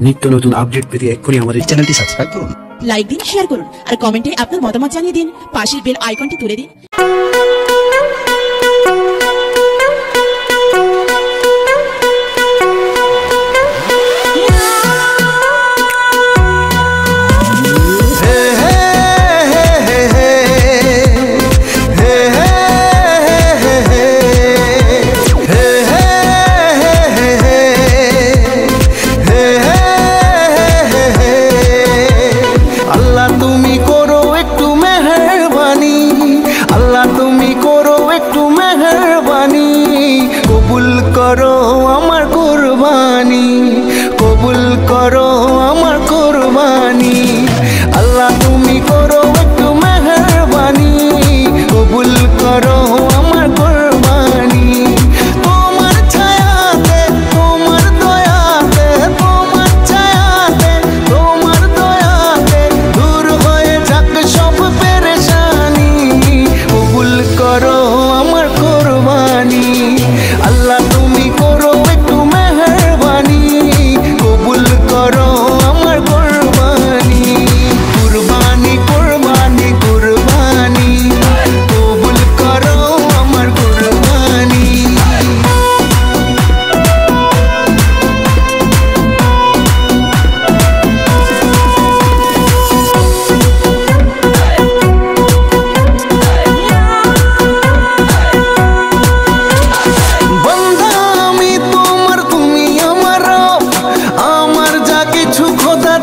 নিত্য নতুন আপডেট পেতে এক্ষুনি আমাদের চ্যানেলটি সাবস্ক্রাইব করুন, লাইক দিন, শেয়ার করুন আর কমেন্টে আপনার মতামত জানিয়ে দিন। পাশের বেল আইকনটি তুলে দিন। কবুল করো আমার কুরবানি, কবুল করো আমার কুরবানি। আল্লাহ তুমি করো একটু মেহেরবানি, কবুল করো আমার কুরবানি। তোমার ছায়াতে, তোমার দয়াতে, তোমার ছায়াতে, তোমার দয়াতে দূর হয়ে যাক সব পেরেশানি। কবুল করো আমার কুরবানি, আল্লাহ তুমি করো একটু মেহেরবানি, কবুল করো আমার কুরবানি। কুরবানি কুরবানি কুরবানি, কবুল করো আমার কুরবানি।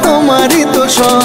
তোমারই তো সব,